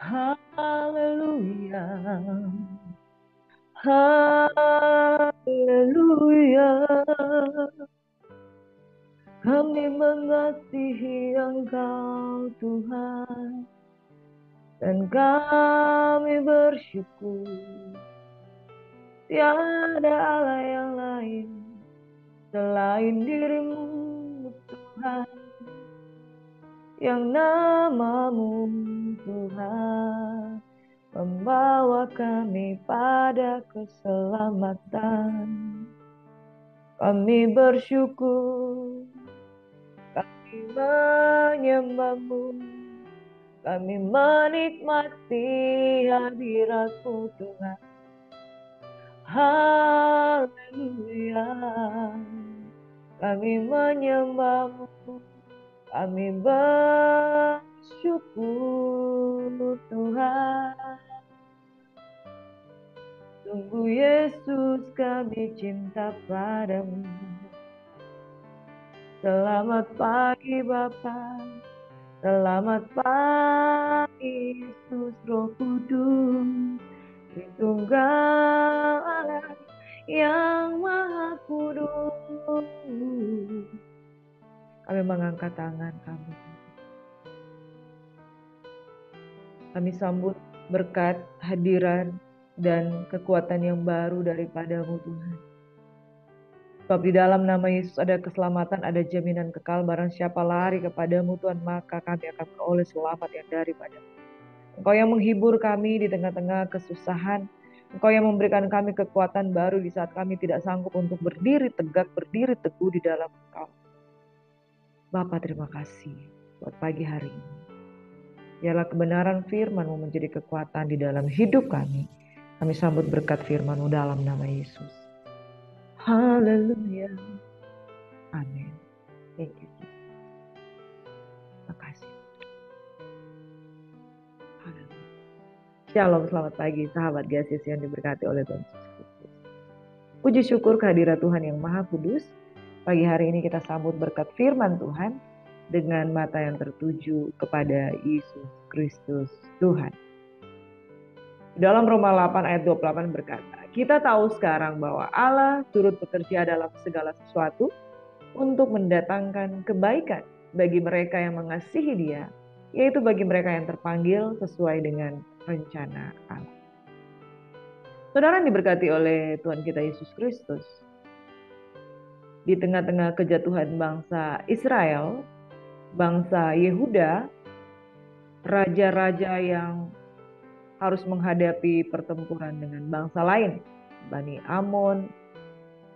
Haleluya, haleluya. Kami mengasihi Engkau Tuhan, dan kami bersyukur tiada Allah yang lain selain dirimu Tuhan, yang namamu Tuhan membawa kami pada keselamatan. Kami bersyukur, kami menyembahmu, kami menikmati hadirat-Mu Tuhan. Haleluya, kami menyembahmu, kami bersyukur Tuhan. Sungguh Yesus kami cinta padamu. Selamat pagi Bapa, selamat pagi Yesus Roh Kudus, Tritunggal Allah yang Maha Kudus. Kami mengangkat tangan kami. Kami sambut berkat, hadiran, dan kekuatan yang baru daripadamu Tuhan. Sebab di dalam nama Yesus ada keselamatan, ada jaminan kekal. Barang siapa lari kepadamu Tuhan, maka kami akan beroleh selamat yang daripadamu. Engkau yang menghibur kami di tengah-tengah kesusahan. Engkau yang memberikan kami kekuatan baru di saat kami tidak sanggup untuk berdiri tegak, berdiri teguh di dalam Engkau. Bapa, terima kasih buat pagi hari ini. Biarlah kebenaran firman-Mu menjadi kekuatan di dalam hidup kami. Kami sambut berkat firman-Mu dalam nama Yesus. Haleluya. Amin. Thank you. Terima kasih. Haleluya. Shalom, selamat pagi sahabat Gasis yang diberkati oleh Tuhan Yesus Kristus. Puji syukur kehadirat Tuhan yang Maha Kudus. Pagi hari ini kita sambut berkat firman Tuhan dengan mata yang tertuju kepada Yesus Kristus Tuhan. Dalam Roma 8 ayat 28 berkata, kita tahu sekarang bahwa Allah turut bekerja dalam segala sesuatu untuk mendatangkan kebaikan bagi mereka yang mengasihi Dia, yaitu bagi mereka yang terpanggil sesuai dengan rencana Allah. Saudara yang diberkati oleh Tuhan kita Yesus Kristus, di tengah-tengah kejatuhan bangsa Israel, bangsa Yehuda, raja-raja yang harus menghadapi pertempuran dengan bangsa lain, Bani Amon,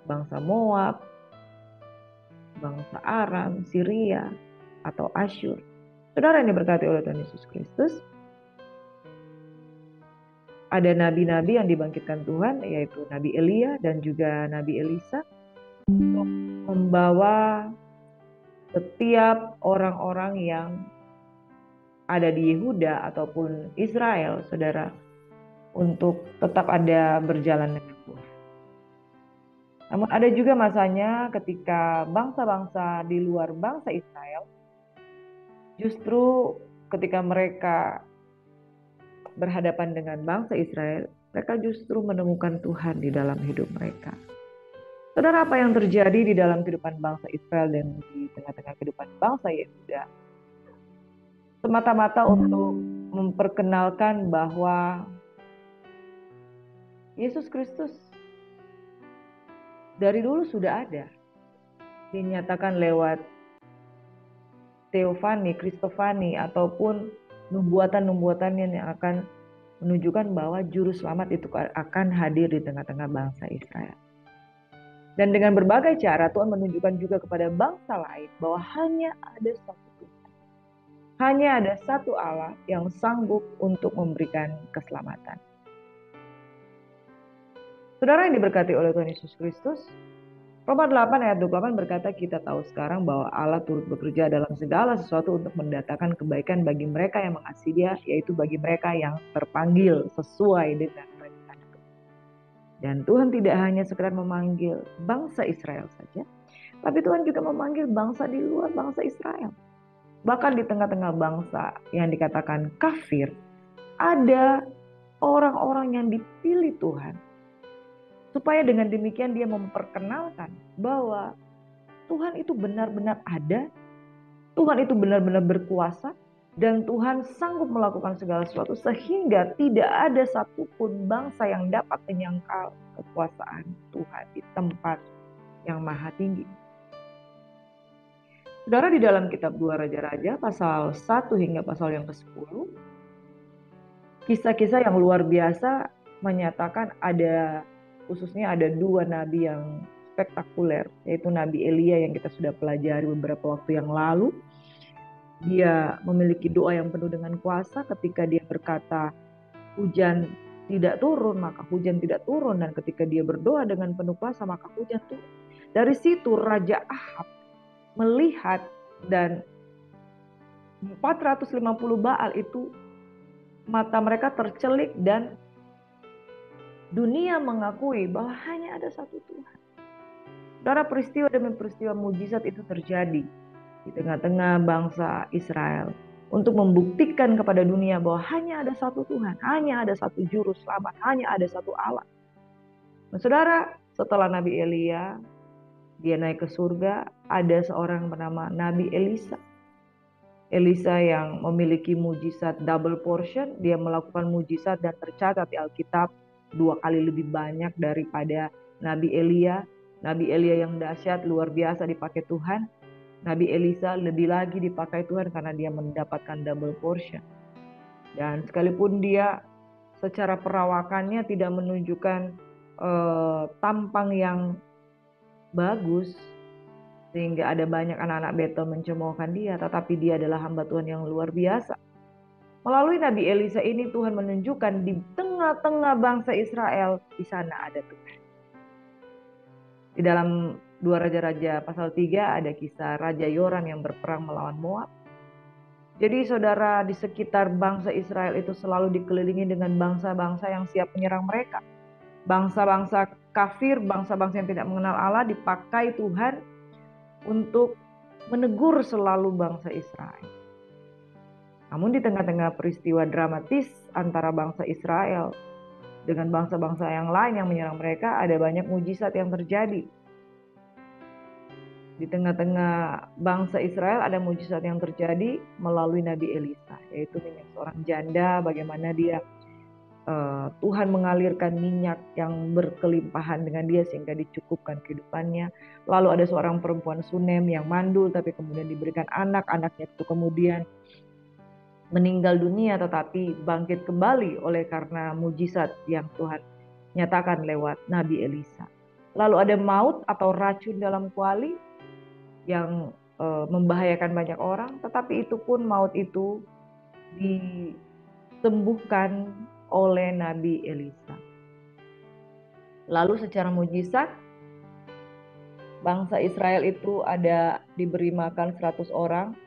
bangsa Moab, bangsa Aram, Syria, atau Asyur. Saudara yang diberkati oleh Tuhan Yesus Kristus, ada nabi-nabi yang dibangkitkan Tuhan, yaitu Nabi Elia dan juga Nabi Elisa, untuk membawa setiap orang-orang yang ada di Yehuda ataupun Israel, saudara, untuk tetap ada berjalan dengan Tuhan. Namun ada juga masanya ketika bangsa-bangsa di luar bangsa Israel, justru ketika mereka berhadapan dengan bangsa Israel, mereka justru menemukan Tuhan di dalam hidup mereka. Saudara, apa yang terjadi di dalam kehidupan bangsa Israel dan di tengah-tengah kehidupan bangsa Yehuda semata-mata untuk memperkenalkan bahwa Yesus Kristus dari dulu sudah ada, dinyatakan lewat Teofani, Kristofani, ataupun nubuatan-nubuatan yang akan menunjukkan bahwa juru selamat itu akan hadir di tengah-tengah bangsa Israel. Dan dengan berbagai cara Tuhan menunjukkan juga kepada bangsa lain bahwa hanya ada satu Tuhan, hanya ada satu Allah yang sanggup untuk memberikan keselamatan. Saudara yang diberkati oleh Tuhan Yesus Kristus, Roma 8 ayat 28 berkata, kita tahu sekarang bahwa Allah turut bekerja dalam segala sesuatu untuk mendatangkan kebaikan bagi mereka yang mengasihi Dia, yaitu bagi mereka yang terpanggil sesuai dengan rencana. Dan Tuhan tidak hanya sekedar memanggil bangsa Israel saja, tapi Tuhan juga memanggil bangsa di luar bangsa Israel. Bahkan di tengah-tengah bangsa yang dikatakan kafir, ada orang-orang yang dipilih Tuhan. Supaya dengan demikian dia memperkenalkan bahwa Tuhan itu benar-benar ada, Tuhan itu benar-benar berkuasa, dan Tuhan sanggup melakukan segala sesuatu sehingga tidak ada satupun bangsa yang dapat menyangkal kekuasaan Tuhan di tempat yang maha tinggi. Saudara, di dalam kitab 2 Raja-Raja pasal 1 hingga pasal yang ke-10, kisah-kisah yang luar biasa menyatakan khususnya ada dua nabi yang spektakuler, yaitu Nabi Elia yang kita sudah pelajari beberapa waktu yang lalu. Dia memiliki doa yang penuh dengan kuasa ketika dia berkata hujan tidak turun, maka hujan tidak turun. Dan ketika dia berdoa dengan penuh kuasa, maka hujan turun. Dari situ Raja Ahab melihat dan 450 Baal itu mata mereka tercelik dan dunia mengakui bahwa hanya ada satu Tuhan. Saudara, peristiwa demi peristiwa mujizat itu terjadi di tengah-tengah bangsa Israel untuk membuktikan kepada dunia bahwa hanya ada satu Tuhan, hanya ada satu juru selamat, hanya ada satu Allah. Nah, saudara, setelah Nabi Elia, dia naik ke surga, ada seorang bernama Nabi Elisa. Elisa yang memiliki mujizat double portion, dia melakukan mujizat dan tercatat di Alkitab 2 kali lebih banyak daripada Nabi Elia. Nabi Elia yang dahsyat, luar biasa dipakai Tuhan. Nabi Elisa lebih lagi dipakai Tuhan karena dia mendapatkan double portion. Dan sekalipun dia secara perawakannya tidak menunjukkan tampang yang bagus, sehingga ada banyak anak-anak Betel mencemoohkan dia, tetapi dia adalah hamba Tuhan yang luar biasa. Melalui Nabi Elisa ini Tuhan menunjukkan di tengah-tengah bangsa Israel, di sana ada Tuhan. Di dalam 2 Raja-Raja pasal 3 ada kisah Raja Yoram yang berperang melawan Moab. Jadi saudara, di sekitar bangsa Israel itu selalu dikelilingi dengan bangsa-bangsa yang siap menyerang mereka. Bangsa-bangsa kafir, bangsa-bangsa yang tidak mengenal Allah dipakai Tuhan untuk menegur selalu bangsa Israel. Namun di tengah-tengah peristiwa dramatis antara bangsa Israel dengan bangsa-bangsa yang lain yang menyerang mereka, ada banyak mujizat yang terjadi. Di tengah-tengah bangsa Israel ada mujizat yang terjadi melalui Nabi Elisa, yaitu minyak seorang janda, bagaimana dia Tuhan mengalirkan minyak yang berkelimpahan dengan dia sehingga dicukupkan kehidupannya. Lalu ada seorang perempuan Sunem yang mandul tapi kemudian diberikan anak, anaknya itu kemudian meninggal dunia tetapi bangkit kembali oleh karena mujizat yang Tuhan nyatakan lewat Nabi Elisa. Lalu ada maut atau racun dalam kuali yang membahayakan banyak orang, tetapi itu pun maut itu disembuhkan oleh Nabi Elisa. Lalu secara mujizat bangsa Israel itu ada diberi makan 100 orang,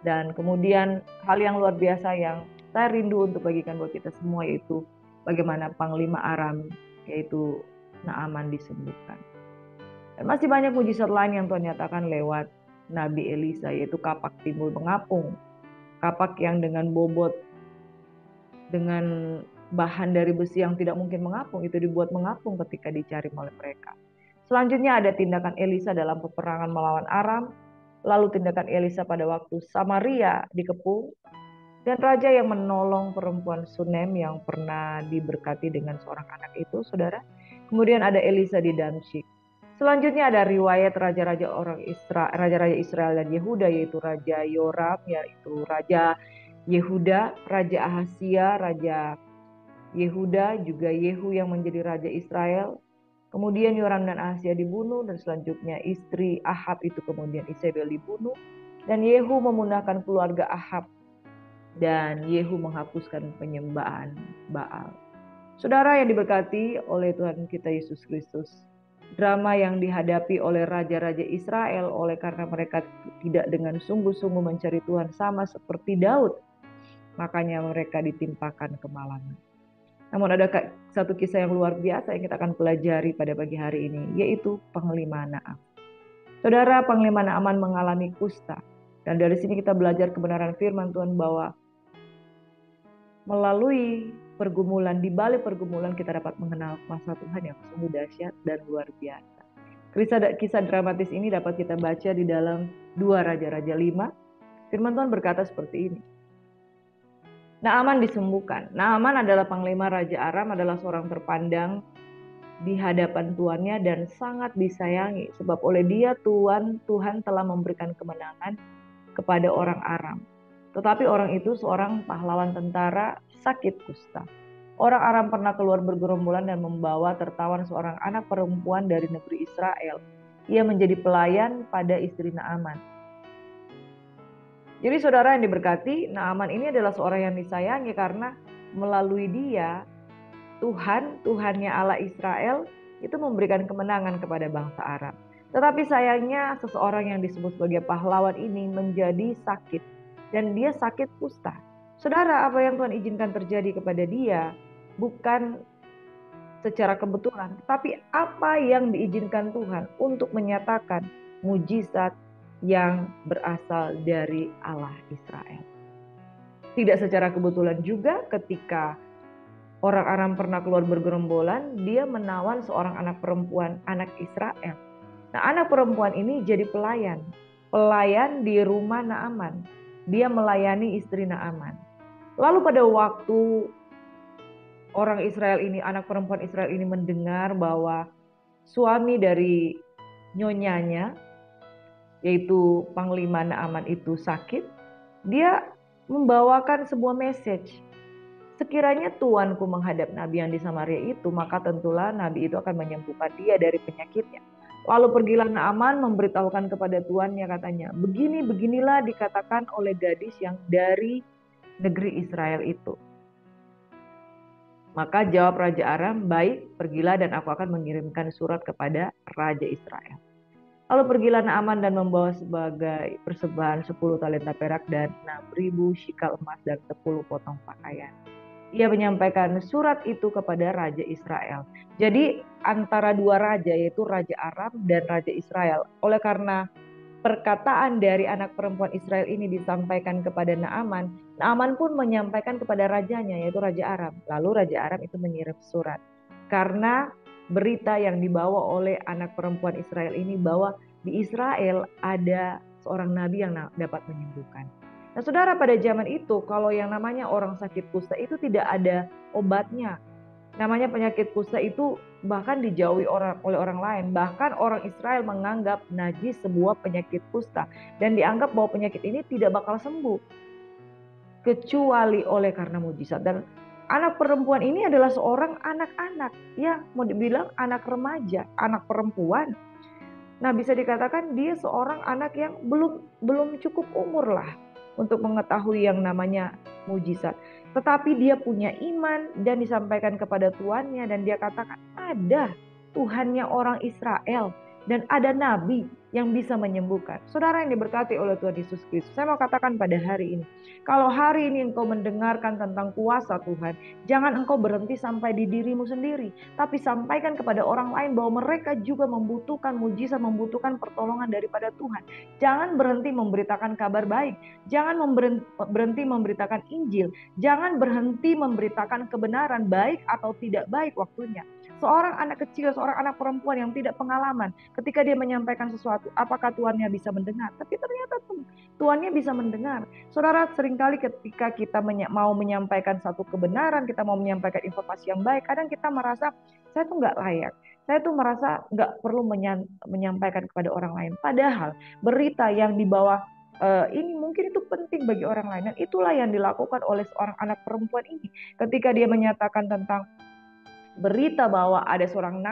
dan kemudian hal yang luar biasa yang saya rindu untuk bagikan buat kita semua yaitu bagaimana Panglima Aram yaitu Naaman disembuhkan. Dan masih banyak mujizat lain yang Tuhan nyatakan lewat Nabi Elisa, yaitu kapak timbul mengapung. Kapak yang dengan bobot dengan bahan dari besi yang tidak mungkin mengapung itu dibuat mengapung ketika dicari oleh mereka. Selanjutnya ada tindakan Elisa dalam peperangan melawan Aram, lalu tindakan Elisa pada waktu Samaria dikepung, dan raja yang menolong perempuan Sunem yang pernah diberkati dengan seorang anak itu, saudara. Kemudian ada Elisa di Damsyik. Selanjutnya ada riwayat raja-raja raja-raja Israel dan Yehuda, yaitu Raja Yoram, yaitu Raja Yehuda, Raja Ahasia, Raja Yehuda, juga Yehu yang menjadi Raja Israel. Kemudian Yoram dan Ahasia dibunuh, dan selanjutnya istri Ahab itu kemudian Isabel dibunuh. Dan Yehu memundahkan keluarga Ahab, dan Yehu menghapuskan penyembahan Baal. Saudara yang diberkati oleh Tuhan kita Yesus Kristus, drama yang dihadapi oleh raja-raja Israel oleh karena mereka tidak dengan sungguh-sungguh mencari Tuhan sama seperti Daud, makanya mereka ditimpakan kemalangan. Namun ada satu kisah yang luar biasa yang kita akan pelajari pada pagi hari ini, yaitu Panglima Naaman. Saudara, Panglima Naaman mengalami kusta, dan dari sini kita belajar kebenaran firman Tuhan bahwa Melalui pergumulan, di balik pergumulan kita dapat mengenal kuasa Tuhan yang sungguh dahsyat dan luar biasa. Kisah dramatis ini dapat kita baca di dalam 2 Raja-Raja 5. Firman Tuhan berkata seperti ini. Naaman disembuhkan. Naaman adalah panglima Raja Aram, adalah seorang terpandang di hadapan tuannya dan sangat disayangi. Sebab oleh dia Tuhan telah memberikan kemenangan kepada orang Aram. Tetapi orang itu seorang pahlawan tentara sakit kusta. Orang Aram pernah keluar bergerombolan dan membawa tertawan seorang anak perempuan dari negeri Israel. Ia menjadi pelayan pada istri Naaman. Jadi saudara yang diberkati, Naaman ini adalah seorang yang disayangi karena melalui dia, Tuhannya Allah Israel itu memberikan kemenangan kepada bangsa Arab. Tetapi sayangnya seseorang yang disebut sebagai pahlawan ini menjadi sakit. Dan dia sakit kusta. Saudara, apa yang Tuhan izinkan terjadi kepada dia bukan secara kebetulan, tapi apa yang diizinkan Tuhan untuk menyatakan mujizat yang berasal dari Allah Israel. Tidak secara kebetulan juga ketika orang Aram pernah keluar bergerombolan, dia menawan seorang anak perempuan, anak Israel. Nah, anak perempuan ini jadi pelayan di rumah Naaman. Dia melayani istri Naaman. Lalu pada waktu orang Israel ini, anak perempuan Israel ini mendengar bahwa suami dari nyonyanya, yaitu Panglima Naaman itu sakit, dia membawakan sebuah message. Sekiranya tuanku menghadap nabi yang di Samaria itu, maka tentulah nabi itu akan menyembuhkan dia dari penyakitnya. Lalu pergilah Naaman memberitahukan kepada tuannya, katanya, beginilah dikatakan oleh gadis yang dari negeri Israel itu. Maka jawab Raja Aram, baik, pergilah dan aku akan mengirimkan surat kepada Raja Israel. Lalu pergilah Naaman dan membawa sebagai persembahan 10 talenta perak dan 6.000 shikal emas dan 10 potong pakaian. Ia menyampaikan surat itu kepada Raja Israel. Jadi antara dua raja, yaitu Raja Aram dan Raja Israel. Oleh karena perkataan dari anak perempuan Israel ini disampaikan kepada Naaman, Naaman pun menyampaikan kepada rajanya, yaitu Raja Aram. Lalu Raja Aram itu mengirim surat. Karena berita yang dibawa oleh anak perempuan Israel ini bahwa di Israel ada seorang nabi yang dapat menyembuhkan. Nah saudara, pada zaman itu kalau yang namanya orang sakit kusta itu tidak ada obatnya. Namanya penyakit kusta itu bahkan dijauhi oleh orang lain. Bahkan orang Israel menganggap najis sebuah penyakit kusta. Dan dianggap bahwa penyakit ini tidak bakal sembuh. Kecuali oleh karena mujizat. Dan anak perempuan ini adalah seorang anak-anak, ya mau dibilang anak remaja, anak perempuan. Nah bisa dikatakan dia seorang anak yang belum cukup umur lah untuk mengetahui yang namanya mujizat. Tetapi dia punya iman dan disampaikan kepada tuannya dan dia katakan ada Tuhannya orang Israel dan ada nabi yang bisa menyembuhkan. Saudara yang diberkati oleh Tuhan Yesus Kristus, saya mau katakan pada hari ini, kalau hari ini engkau mendengarkan tentang kuasa Tuhan, jangan engkau berhenti sampai di dirimu sendiri, tapi sampaikan kepada orang lain bahwa mereka juga membutuhkan mujizat, membutuhkan pertolongan daripada Tuhan. Jangan berhenti memberitakan kabar baik, jangan berhenti memberitakan Injil, jangan berhenti memberitakan kebenaran baik atau tidak baik waktunya. Seorang anak kecil, seorang anak perempuan yang tidak pengalaman, ketika dia menyampaikan sesuatu, apakah tuannya bisa mendengar? Tapi ternyata tuannya bisa mendengar. Saudara, seringkali ketika kita mau menyampaikan satu kebenaran, kita mau menyampaikan informasi yang baik, kadang kita merasa, saya tuh nggak layak. Saya tuh merasa nggak perlu menyampaikan kepada orang lain. Padahal berita yang dibawa ini mungkin itu penting bagi orang lain. Dan itulah yang dilakukan oleh seorang anak perempuan ini. Ketika dia menyatakan tentang berita bahwa ada seorang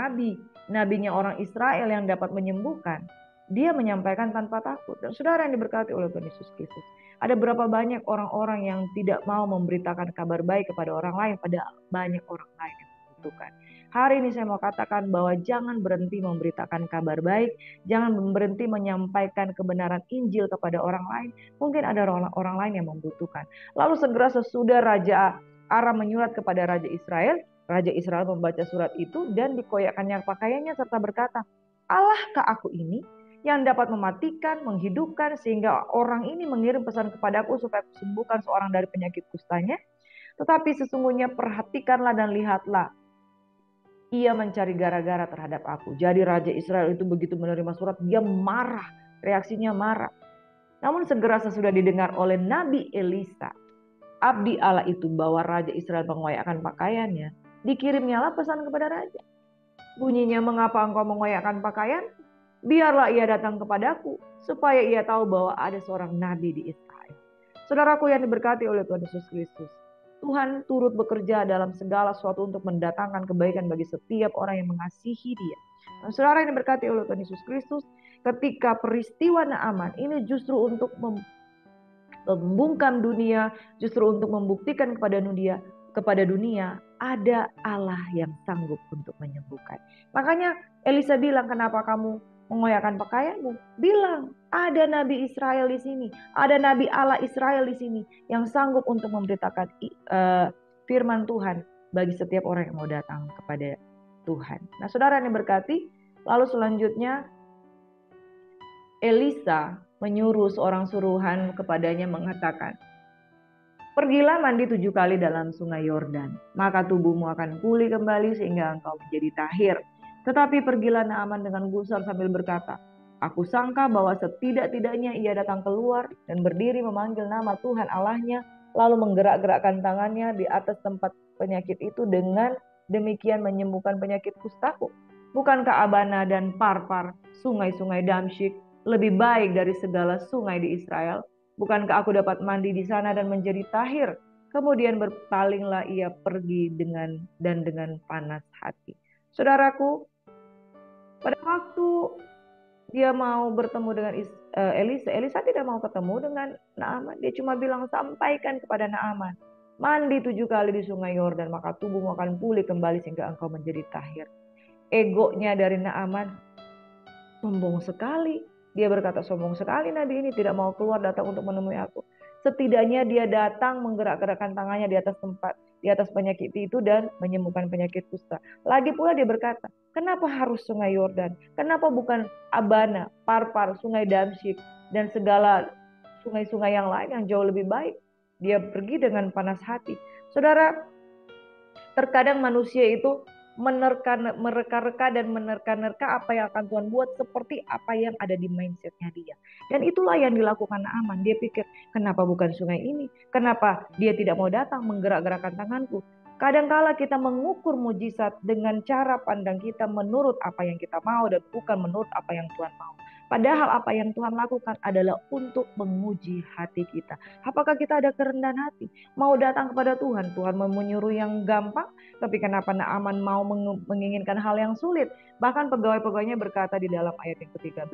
nabinya orang Israel yang dapat menyembuhkan, dia menyampaikan tanpa takut. Dan saudara yang diberkati oleh Tuhan Yesus Kristus, ada berapa banyak orang-orang yang tidak mau memberitakan kabar baik kepada orang lain, pada banyak orang lain yang membutuhkan. Hari ini saya mau katakan bahwa jangan berhenti memberitakan kabar baik, jangan berhenti menyampaikan kebenaran Injil kepada orang lain. Mungkin ada orang lain yang membutuhkan. Lalu segera sesudah Raja Aram menyurat kepada Raja Israel membaca surat itu dan dikoyakkannya pakaiannya serta berkata, Allahkah aku ini yang dapat mematikan, menghidupkan, sehingga orang ini mengirim pesan kepadaku supaya sembuhkan seorang dari penyakit kustanya? Tetapi sesungguhnya perhatikanlah dan lihatlah, ia mencari gara-gara terhadap aku. Jadi Raja Israel itu begitu menerima surat, dia marah, reaksinya marah. Namun segera sesudah didengar oleh Nabi Elisa, abdi Allah itu, bahwa Raja Israel mengoyakkan pakaiannya, dikirimnyalah pesan kepada Raja. Bunyinya, mengapa engkau mengoyakkan pakaian? Biarlah ia datang kepadaku, supaya ia tahu bahwa ada seorang nabi di Israel. Saudaraku yang diberkati oleh Tuhan Yesus Kristus, Tuhan turut bekerja dalam segala sesuatu untuk mendatangkan kebaikan bagi setiap orang yang mengasihi Dia. Dan saudara yang diberkati oleh Tuhan Yesus Kristus, ketika peristiwa Naaman ini justru untuk membungkam dunia, justru untuk membuktikan kepada dunia ada Allah yang sanggup untuk menyembuhkan. Makanya Elisa bilang, kenapa kamu mengoyakkan pakaianmu? Bilang, ada Nabi Israel di sini, ada Nabi Allah Israel di sini yang sanggup untuk memberitakan firman Tuhan bagi setiap orang yang mau datang kepada Tuhan. Nah, saudara yang berkati, lalu selanjutnya Elisa menyuruh seorang suruhan kepadanya mengatakan, pergilah mandi 7 kali dalam sungai Yordan, maka tubuhmu akan pulih kembali sehingga engkau menjadi tahir. Tetapi pergilah Naaman dengan gusar sambil berkata, aku sangka bahwa setidak-tidaknya ia datang keluar dan berdiri memanggil nama Tuhan Allahnya, lalu menggerak-gerakkan tangannya di atas tempat penyakit itu, dengan demikian menyembuhkan penyakit kustaku. Bukankah Abana dan Parpar, sungai-sungai Damsyik, lebih baik dari segala sungai di Israel? Bukankah aku dapat mandi di sana dan menjadi tahir? Kemudian berpalinglah ia pergi dengan panas hati. Saudaraku, pada waktu dia mau bertemu dengan Elisa, Elisa tidak mau ketemu dengan Naaman. Dia cuma bilang, sampaikan kepada Naaman, mandi 7 kali di sungai Yordan, maka tubuhmu akan pulih kembali sehingga engkau menjadi tahir. Egonya dari Naaman sombong sekali. Dia berkata, sombong sekali nabi ini, tidak mau keluar datang untuk menemui aku. Setidaknya dia datang menggerak-gerakkan tangannya di atas tempat, di atas penyakit itu dan menyembuhkan penyakit kusta. Lagi pula dia berkata, kenapa harus sungai Yordan? Kenapa bukan Abana, Parpar, sungai Damsyik, dan segala sungai-sungai yang lain yang jauh lebih baik? Dia pergi dengan panas hati. Saudara, terkadang manusia itu mereka-reka dan menerka-nerka apa yang akan Tuhan buat seperti apa yang ada di mindsetnya dia. Dan itulah yang dilakukan Naaman. Dia pikir, kenapa bukan sungai ini? Kenapa dia tidak mau datang menggerak-gerakkan tanganku? Kadangkala kita mengukur mujizat dengan cara pandang kita menurut apa yang kita mau dan bukan menurut apa yang Tuhan mau. Padahal apa yang Tuhan lakukan adalah untuk menguji hati kita. Apakah kita ada kerendahan hati? Mau datang kepada Tuhan. Tuhan mau menyuruh yang gampang, tapi kenapa Naaman mau menginginkan hal yang sulit? Bahkan pegawai-pegawainya berkata di dalam ayat yang ke-13.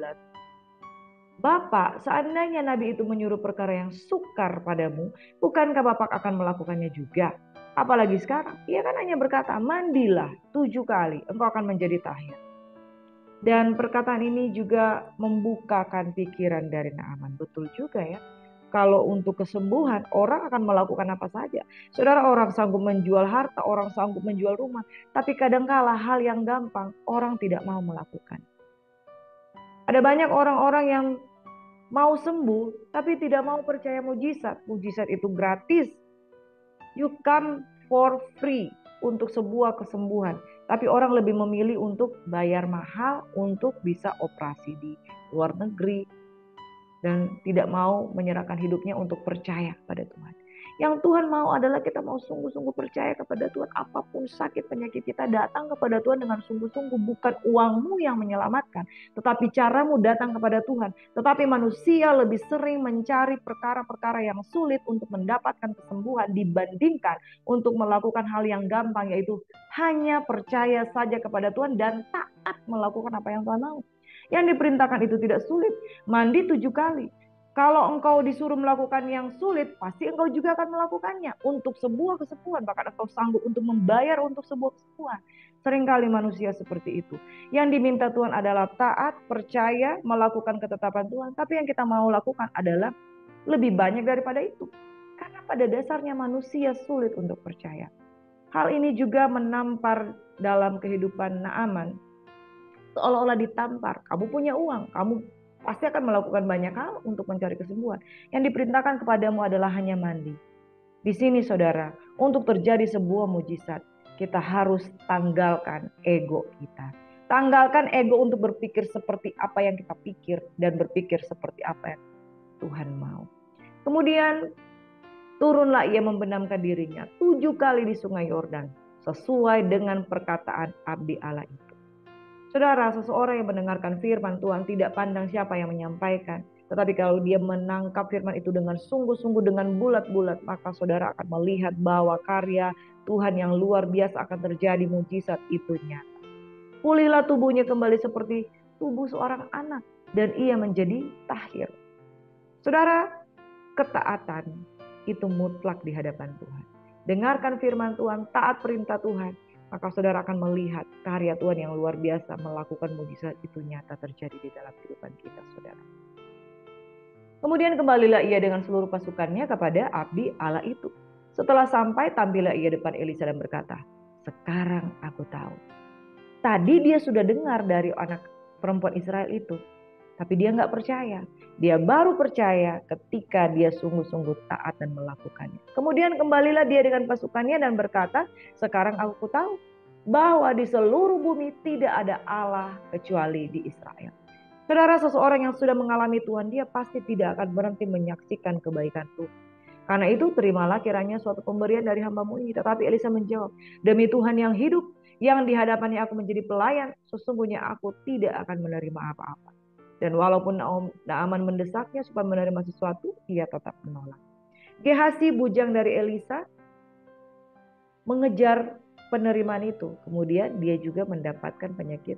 Bapak, seandainya Nabi itu menyuruh perkara yang sukar padamu, bukankah Bapak akan melakukannya juga? Apalagi sekarang, ia kan hanya berkata, mandilah 7 kali, engkau akan menjadi tahir. Dan perkataan ini juga membukakan pikiran dari Naaman. Betul juga ya. Kalau untuk kesembuhan, orang akan melakukan apa saja. Saudara, orang sanggup menjual harta, orang sanggup menjual rumah. Tapi kadangkala hal yang gampang, orang tidak mau melakukan. Ada banyak orang-orang yang mau sembuh, tapi tidak mau percaya mujizat. Mujizat itu gratis. You come for free untuk sebuah kesembuhan. Tapi orang lebih memilih untuk bayar mahal untuk bisa operasi di luar negeri. Dan tidak mau menyerahkan hidupnya untuk percaya pada Tuhan. Yang Tuhan mau adalah kita mau sungguh-sungguh percaya kepada Tuhan. Apapun sakit penyakit kita, datang kepada Tuhan dengan sungguh-sungguh. Bukan uangmu yang menyelamatkan, tetapi caramu datang kepada Tuhan. Tetapi manusia lebih sering mencari perkara-perkara yang sulit untuk mendapatkan kesembuhan dibandingkan untuk melakukan hal yang gampang, yaitu hanya percaya saja kepada Tuhan dan taat melakukan apa yang Tuhan mau. Yang diperintahkan itu tidak sulit. Mandi 7 kali. Kalau engkau disuruh melakukan yang sulit, pasti engkau juga akan melakukannya untuk sebuah kesembuhan. Bahkan engkau sanggup untuk membayar untuk sebuah kesembuhan. Seringkali manusia seperti itu. Yang diminta Tuhan adalah taat, percaya, melakukan ketetapan Tuhan. Tapi yang kita mau lakukan adalah lebih banyak daripada itu. Karena pada dasarnya manusia sulit untuk percaya. Hal ini juga menampar dalam kehidupan Naaman. Seolah-olah ditampar, kamu punya uang, kamu pasti akan melakukan banyak hal untuk mencari kesembuhan. Yang diperintahkan kepadamu adalah hanya mandi. Di sini saudara, Untuk terjadi sebuah mujizat, kita harus tanggalkan ego kita. Tanggalkan ego untuk berpikir seperti apa yang kita pikir dan berpikir seperti apa yang Tuhan mau. Kemudian turunlah ia membenamkan dirinya 7 kali di sungai Yordan sesuai dengan perkataan abdi Allah itu. Saudara, seseorang yang mendengarkan firman Tuhan tidak pandang siapa yang menyampaikan. Tetapi kalau dia menangkap firman itu dengan sungguh-sungguh, dengan bulat-bulat, maka saudara akan melihat bahwa karya Tuhan yang luar biasa akan terjadi, mujizat itu nyata. Pulihlah tubuhnya kembali seperti tubuh seorang anak, dan ia menjadi tahir. Saudara, ketaatan itu mutlak di hadapan Tuhan. Dengarkan firman Tuhan, taat perintah Tuhan, maka saudara akan melihat karya Tuhan yang luar biasa melakukan mujizat itu nyata terjadi di dalam kehidupan kita, saudara. Kemudian kembalilah ia dengan seluruh pasukannya kepada abdi Allah itu. Setelah sampai, tampillah ia depan Elisa dan berkata, sekarang aku tahu. Tadi dia sudah dengar dari anak perempuan Israel itu, tapi dia nggak percaya. Dia baru percaya ketika dia sungguh-sungguh taat dan melakukannya. Kemudian kembalilah dia dengan pasukannya dan berkata, sekarang aku tahu bahwa di seluruh bumi tidak ada Allah kecuali di Israel. Saudara, seseorang yang sudah mengalami Tuhan, dia pasti tidak akan berhenti menyaksikan kebaikan Tuhan. Karena itu terimalah kiranya suatu pemberian dari hamba-Mu ini. Tetapi Elisa menjawab, demi Tuhan yang hidup, yang di hadapannya aku menjadi pelayan, sesungguhnya aku tidak akan menerima apa-apa. Dan walaupun Naaman mendesaknya supaya menerima sesuatu, ia tetap menolak. Gehazi, bujang dari Elisa, mengejar penerimaan itu. Kemudian dia juga mendapatkan penyakit.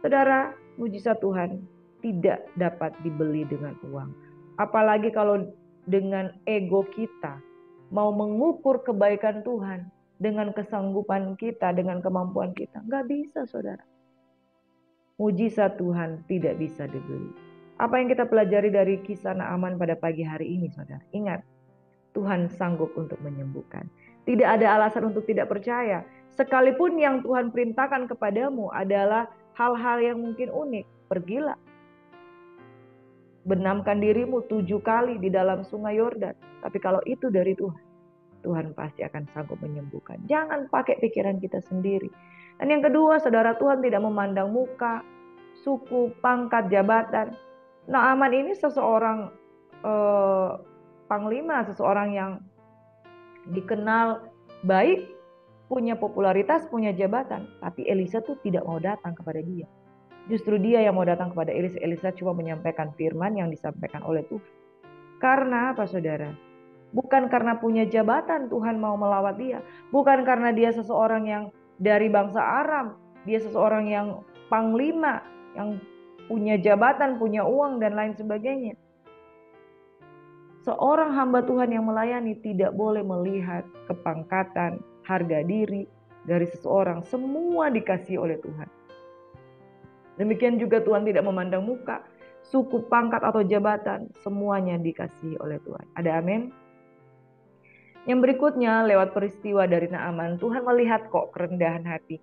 Saudara, mujizat Tuhan tidak dapat dibeli dengan uang. Apalagi kalau dengan ego kita mau mengukur kebaikan Tuhan dengan kesanggupan kita, dengan kemampuan kita. Nggak bisa, saudara. Mujizat Tuhan tidak bisa dibeli. Apa yang kita pelajari dari kisah Naaman pada pagi hari ini, saudara? Ingat, Tuhan sanggup untuk menyembuhkan. Tidak ada alasan untuk tidak percaya. Sekalipun yang Tuhan perintahkan kepadamu adalah hal-hal yang mungkin unik, pergilah. Benamkan dirimu 7 kali di dalam sungai Yordan. Tapi kalau itu dari Tuhan, Tuhan pasti akan sanggup menyembuhkan. Jangan pakai pikiran kita sendiri. Dan yang kedua, saudara, Tuhan tidak memandang muka, suku, pangkat, jabatan. Naaman ini seseorang panglima, seseorang yang dikenal baik, punya popularitas, punya jabatan. Tapi Elisa tuh tidak mau datang kepada dia. Justru dia yang mau datang kepada Elisa. Elisa cuma menyampaikan firman yang disampaikan oleh Tuhan. Karena apa, saudara? Bukan karena punya jabatan Tuhan mau melawat dia. Bukan karena dia seseorang yang dari bangsa Aram. Dia seseorang yang panglima, yang punya jabatan, punya uang, dan lain sebagainya. Seorang hamba Tuhan yang melayani tidak boleh melihat kepangkatan, harga diri dari seseorang. Semua dikasihi oleh Tuhan. Demikian juga Tuhan tidak memandang muka, suku, pangkat, atau jabatan. Semuanya dikasihi oleh Tuhan. Ada amin? Yang berikutnya, lewat peristiwa dari Naaman, Tuhan melihat kok kerendahan hati.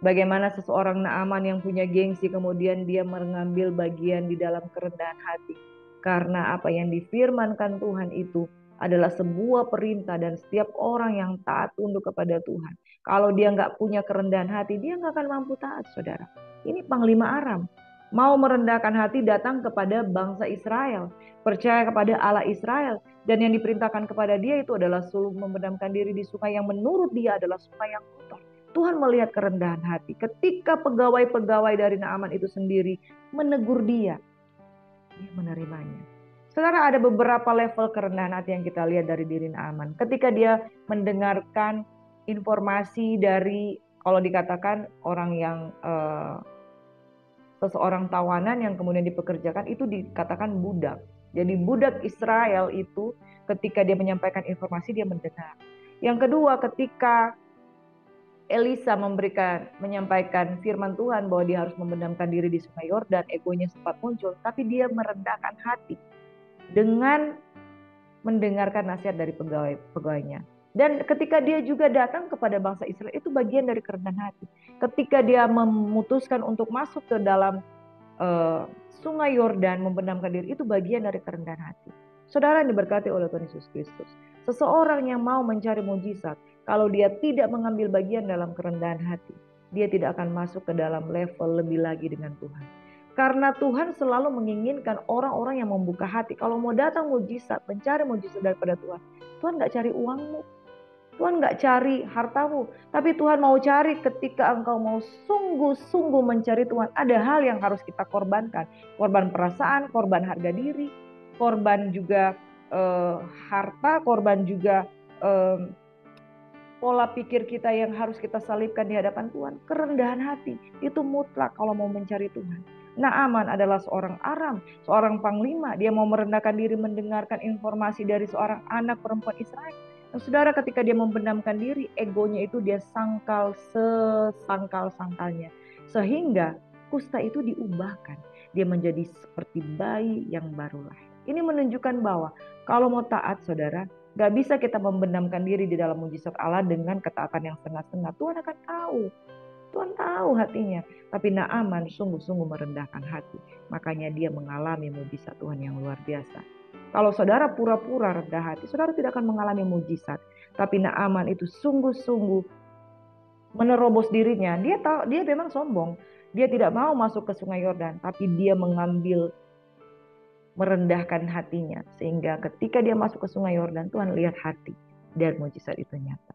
Bagaimana seseorang Naaman yang punya gengsi, kemudian dia mengambil bagian di dalam kerendahan hati. Karena apa yang difirmankan Tuhan itu adalah sebuah perintah, dan setiap orang yang taat tunduk kepada Tuhan, kalau dia nggak punya kerendahan hati, dia nggak akan mampu taat, saudara. Ini panglima Aram mau merendahkan hati datang kepada bangsa Israel, percaya kepada Allah Israel, dan yang diperintahkan kepada dia itu adalah suruh membenamkan diri di sungai yang menurut dia adalah sungai yang kotor. Tuhan melihat kerendahan hati. Ketika pegawai-pegawai dari Naaman itu sendiri menegur dia menerimanya. Saudara, ada beberapa level kerendahan hati yang kita lihat dari diri Naaman. Ketika dia mendengarkan informasi dari, kalau dikatakan orang yang seseorang tawanan yang kemudian dipekerjakan, itu dikatakan budak. Jadi budak Israel itu ketika dia menyampaikan informasi, dia mendengar. Yang kedua, ketika Elisa menyampaikan firman Tuhan bahwa dia harus membenamkan diri di sungai Yordan, egonya sempat muncul, tapi dia merendahkan hati dengan mendengarkan nasihat dari pegawainya. Dan ketika dia juga datang kepada bangsa Israel, itu bagian dari kerendahan hati. Ketika dia memutuskan untuk masuk ke dalam sungai Yordan, membenamkan diri, itu bagian dari kerendahan hati. Saudara yang diberkati oleh Tuhan Yesus Kristus. Seseorang yang mau mencari mujizat, kalau dia tidak mengambil bagian dalam kerendahan hati, dia tidak akan masuk ke dalam level lebih lagi dengan Tuhan. Karena Tuhan selalu menginginkan orang-orang yang membuka hati. Kalau mau datang mujizat, mencari mujizat daripada Tuhan, Tuhan gak cari uangmu, Tuhan gak cari hartamu, tapi Tuhan mau cari ketika engkau mau sungguh-sungguh mencari Tuhan. Ada hal yang harus kita korbankan. Korban perasaan, korban harga diri, korban juga harta, korban juga pola pikir kita yang harus kita salibkan di hadapan Tuhan. Kerendahan hati itu mutlak kalau mau mencari Tuhan. Naaman adalah seorang Aram, seorang panglima. Dia mau merendahkan diri mendengarkan informasi dari seorang anak perempuan Israel. Dan saudara, ketika dia membenamkan diri, egonya itu dia sangkal sesangkal-sangkalnya. Sehingga kusta itu diubahkan. Dia menjadi seperti bayi yang baru lahir. Ini menunjukkan bahwa kalau mau taat saudara, gak bisa kita membenamkan diri di dalam mujizat Allah dengan ketaatan yang setengah-setengah. Tuhan akan tahu. Tuhan tahu hatinya. Tapi Naaman sungguh-sungguh merendahkan hati. Makanya dia mengalami mujizat Tuhan yang luar biasa. Kalau saudara pura-pura rendah hati, saudara tidak akan mengalami mujizat. Tapi Naaman itu sungguh-sungguh menerobos dirinya. Dia memang sombong. Dia tidak mau masuk ke sungai Yordan. Tapi dia merendahkan hatinya. Sehingga ketika dia masuk ke sungai Yordan, Tuhan lihat hati. Dan mujizat itu nyata.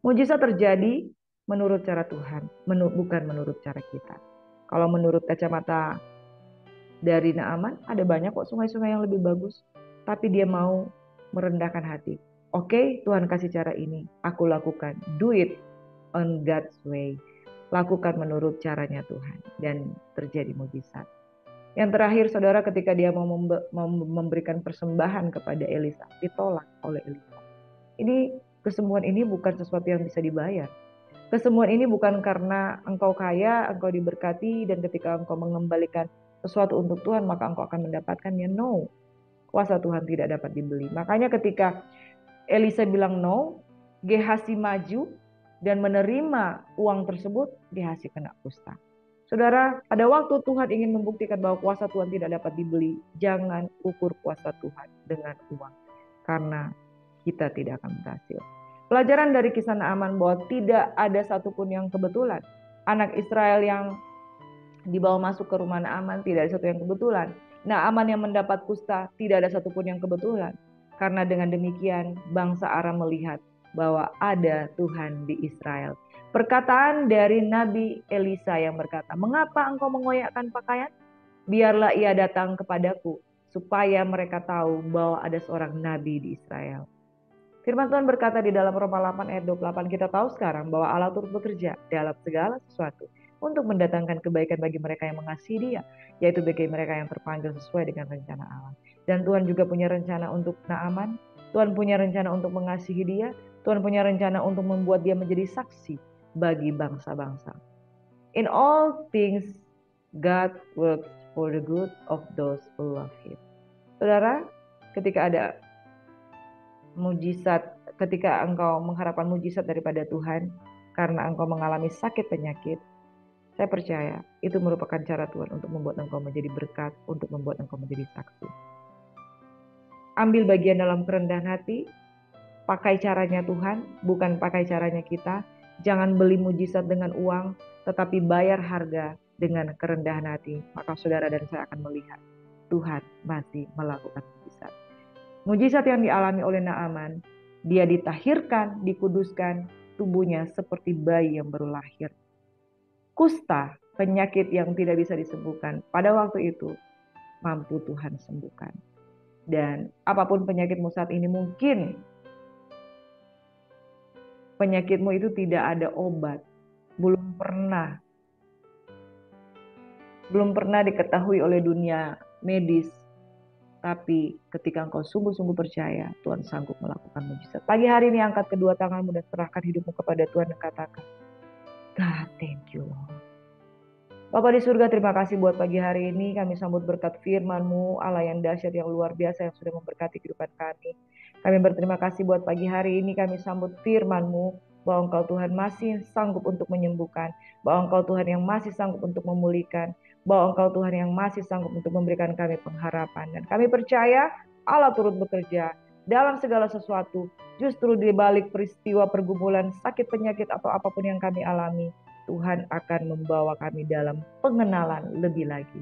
Mujizat terjadi menurut cara Tuhan, bukan menurut cara kita. Kalau menurut kacamata dari Naaman, ada banyak kok sungai-sungai yang lebih bagus. Tapi dia mau merendahkan hati. Oke, Tuhan kasih cara ini, aku lakukan. Do it on God's way. Lakukan menurut caranya Tuhan. Dan terjadi mujizat. Yang terakhir saudara, ketika dia mau memberikan persembahan kepada Elisa, ditolak oleh Elisa. Ini kesembuhan ini bukan sesuatu yang bisa dibayar. Kesembuhan ini bukan karena engkau kaya, engkau diberkati, dan ketika engkau mengembalikan sesuatu untuk Tuhan, maka engkau akan mendapatkannya. No, kuasa Tuhan tidak dapat dibeli. Makanya ketika Elisa bilang no, Gehazi maju dan menerima uang tersebut, Gehazi kena kusta. Saudara, pada waktu Tuhan ingin membuktikan bahwa kuasa Tuhan tidak dapat dibeli, jangan ukur kuasa Tuhan dengan uang. Karena kita tidak akan berhasil. Pelajaran dari kisah Naaman bahwa tidak ada satupun yang kebetulan. Anak Israel yang dibawa masuk ke rumah Naaman tidak ada satu yang kebetulan. Naaman yang mendapat kusta tidak ada satupun yang kebetulan. Karena dengan demikian bangsa Aram melihat bahwa ada Tuhan di Israel. Perkataan dari Nabi Elisa yang berkata, "Mengapa engkau mengoyakkan pakaian? Biarlah ia datang kepadaku, supaya mereka tahu bahwa ada seorang nabi di Israel." Firman Tuhan berkata di dalam Roma 8 ayat 28, kita tahu sekarang bahwa Allah turut bekerja dalam segala sesuatu untuk mendatangkan kebaikan bagi mereka yang mengasihi Dia, yaitu bagi mereka yang terpanggil sesuai dengan rencana Allah. Dan Tuhan juga punya rencana untuk Naaman, Tuhan punya rencana untuk mengasihi dia, Tuhan punya rencana untuk membuat dia menjadi saksi bagi bangsa-bangsa. In all things, God works for the good of those who love Him. Saudara, ketika ada mujizat, ketika engkau mengharapkan mujizat daripada Tuhan, karena engkau mengalami sakit penyakit, saya percaya itu merupakan cara Tuhan untuk membuat engkau menjadi berkat, untuk membuat engkau menjadi saksi. Ambil bagian dalam kerendahan hati, pakai caranya Tuhan, bukan pakai caranya kita. Jangan beli mujizat dengan uang, tetapi bayar harga dengan kerendahan hati. Maka saudara dan saya akan melihat Tuhan masih melakukan mujizat. Mujizat yang dialami oleh Naaman, dia ditahirkan, dikuduskan, tubuhnya seperti bayi yang baru lahir. Kusta, penyakit yang tidak bisa disembuhkan, pada waktu itu mampu Tuhan sembuhkan. Dan apapun penyakitmu saat ini, mungkin penyakitmu itu tidak ada obat, belum pernah diketahui oleh dunia medis. Tapi ketika engkau sungguh-sungguh percaya, Tuhan sanggup melakukan mujizat. Pagi hari ini angkat kedua tanganmu dan serahkan hidupmu kepada Tuhan dan katakan, God, thank you Lord. Bapa di surga, terima kasih buat pagi hari ini. Kami sambut berkat firman-Mu, Allah yang dahsyat, yang luar biasa, yang sudah memberkati kehidupan kami. Kami berterima kasih buat pagi hari ini. Kami sambut firman-Mu, bahwa Engkau Tuhan masih sanggup untuk menyembuhkan, bahwa Engkau Tuhan yang masih sanggup untuk memulihkan, bahwa Engkau Tuhan yang masih sanggup untuk memberikan kami pengharapan. Dan kami percaya Allah turut bekerja dalam segala sesuatu. Justru di balik peristiwa pergumulan, sakit, penyakit, atau apapun yang kami alami, Tuhan akan membawa kami dalam pengenalan lebih lagi.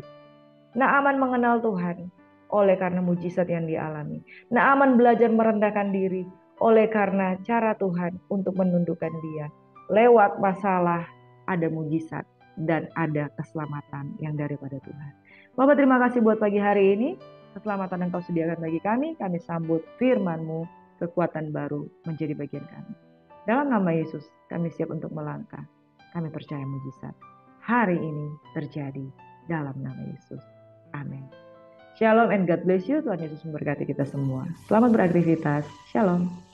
Naaman mengenal Tuhan oleh karena mujizat yang dialami. Naaman belajar merendahkan diri oleh karena cara Tuhan untuk menundukkan dia. Lewat masalah ada mujizat dan ada keselamatan yang daripada Tuhan. Bapak, terima kasih buat pagi hari ini. Keselamatan yang kau sediakan bagi kami sambut firman-Mu, kekuatan baru menjadi bagian kami. Dalam nama Yesus, kami siap untuk melangkah. Kami percaya mujizat hari ini terjadi dalam nama Yesus. Amin. Shalom and God bless you. Tuhan Yesus memberkati kita semua. Selamat beraktivitas. Shalom.